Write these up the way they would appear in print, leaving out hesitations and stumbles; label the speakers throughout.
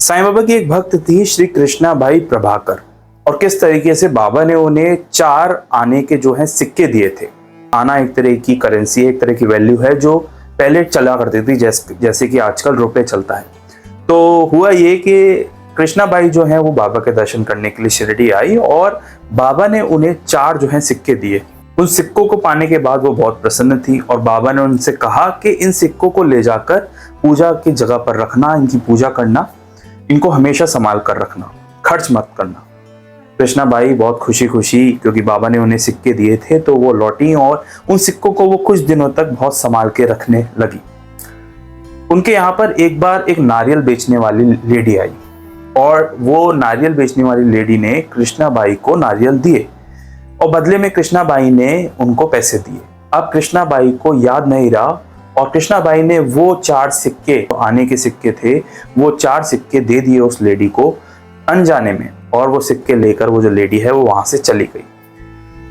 Speaker 1: साईं बाबा की एक भक्त थी श्री कृष्णा बाई प्रभाकर, और किस तरीके से बाबा ने उन्हें 4 आने के जो है सिक्के दिए थे। आना एक तरह की करेंसी है, एक तरह की वैल्यू है जो पहले चला करती थी, जैसे कि आजकल रुपए चलता है। तो हुआ ये कि कृष्णा बाई जो है वो बाबा के दर्शन करने के लिए शिरडी आई और बाबा ने उन्हें 4 जो है सिक्के दिए। उन सिक्कों को पाने के बाद वो बहुत प्रसन्न थी और बाबा ने उनसे कहा कि इन सिक्कों को ले जाकर पूजा की जगह पर रखना, इनकी पूजा करना, इनको हमेशा संभाल कर रखना, खर्च मत करना। कृष्णा बाई बहुत खुशी खुशी, क्योंकि बाबा ने उन्हें सिक्के दिए थे, तो वो लौटी और उन सिक्कों को वो कुछ दिनों तक बहुत संभाल के रखने लगी। उनके यहाँ पर एक बार एक नारियल बेचने वाली लेडी आई और वो नारियल बेचने वाली लेडी ने कृष्णा बाई को नारियल दिए और बदले में कृष्णा बाई ने उनको पैसे दिए। अब कृष्णा बाई को याद नहीं रहा और कृष्णा बाई ने वो 4 सिक्के, आने के सिक्के थे, वो 4 सिक्के दे दिए उस लेडी को अनजाने में, और वो सिक्के लेकर वो जो लेडी है वो वहां से चली गई।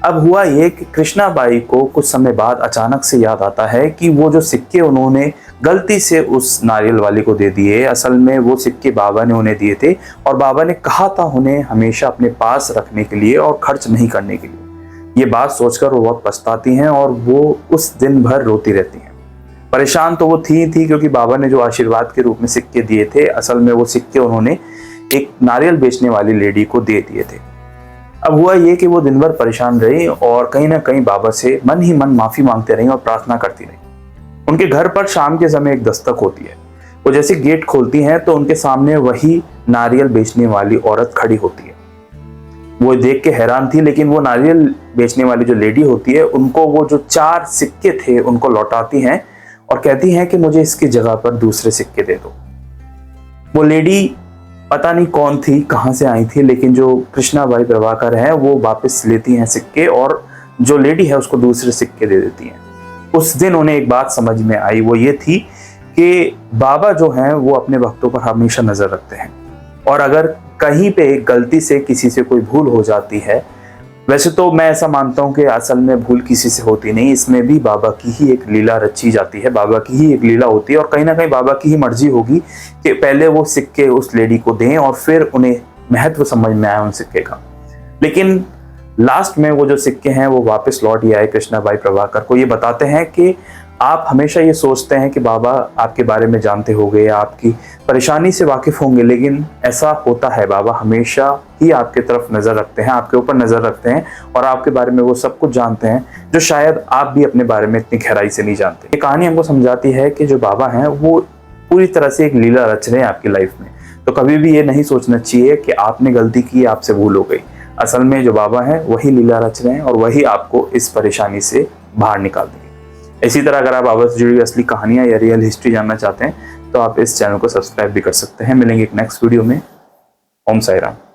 Speaker 1: अब हुआ ये कि कृष्णा बाई को कुछ समय बाद अचानक से याद आता है कि वो जो सिक्के उन्होंने गलती से उस नारियल वाली को दे दिए, असल में वो सिक्के बाबा ने उन्हें दिए थे और बाबा ने कहा था उन्हें हमेशा अपने पास रखने के लिए और खर्च नहीं करने के लिए। ये बात सोचकर वो बहुत पछताती हैं और वो उस दिन भर रोती रहती हैं। परेशान तो वो थी क्योंकि बाबा ने जो आशीर्वाद के रूप में सिक्के दिए थे, असल में वो सिक्के उन्होंने एक नारियल बेचने वाली लेडी को दे दिए थे। अब हुआ ये कि वो दिन भर परेशान रही और कहीं ना कहीं बाबा से मन ही मन माफी मांगते रही और प्रार्थना करती रही। उनके घर पर शाम के समय एक दस्तक होती है। वो जैसे गेट खोलती हैं तो उनके सामने वही नारियल बेचने वाली औरत खड़ी होती है। वो देख के हैरान थी, लेकिन वो नारियल बेचने वाली जो लेडी होती है उनको वो जो 4 सिक्के थे उनको लौटाती हैं और कहती हैं कि मुझे इसकी जगह पर दूसरे सिक्के दे दो। वो लेडी पता नहीं कौन थी, कहां से आई थी, लेकिन जो कृष्णा बाई प्रभाकर है वो वापस लेती हैं सिक्के और जो लेडी है उसको दूसरे सिक्के दे देती हैं। उस दिन उन्हें एक बात समझ में आई, वो ये थी कि बाबा जो हैं वो अपने भक्तों पर हमेशा नजर रखते हैं और अगर कहीं पे गलती से किसी से कोई भूल हो जाती है, वैसे तो मैं ऐसा मानता हूँ कि असल में भूल किसी से होती नहीं, इसमें भी बाबा की ही एक लीला रची जाती है, बाबा की ही एक लीला होती है और कहीं ना कहीं बाबा की ही मर्जी होगी कि पहले वो सिक्के उस लेडी को दें और फिर उन्हें महत्व समझ में आया उन सिक्के का। लेकिन लास्ट में वो जो सिक्के हैं वो वापस लौट ही आए कृष्णा बाई प्रभाकर को। ये बताते हैं कि आप हमेशा ये सोचते हैं कि बाबा आपके बारे में जानते होंगे, आपकी परेशानी से वाकिफ होंगे, लेकिन ऐसा होता है, बाबा हमेशा ही आपके तरफ नजर रखते हैं, आपके ऊपर नजर रखते हैं और आपके बारे में वो सब कुछ जानते हैं जो शायद आप भी अपने बारे में इतनी गहराई से नहीं जानते। ये कहानी हमको समझाती है कि जो बाबा हैं वो पूरी तरह से एक लीला रच रहे हैं आपकी लाइफ में। तो कभी भी ये नहीं सोचना चाहिए कि आपने गलती की, आपसे भूल हो गई। असल में जो बाबा हैं वही लीला रच रहे हैं और वही आपको इस परेशानी से बाहर निकाल देंगे। इसी तरह अगर आप बाबा से जुड़ी हुई असली कहानियां या रियल हिस्ट्री जानना चाहते हैं तो आप इस चैनल को सब्सक्राइब भी कर सकते हैं। मिलेंगे एक नेक्स्ट वीडियो में। ओम साई राम।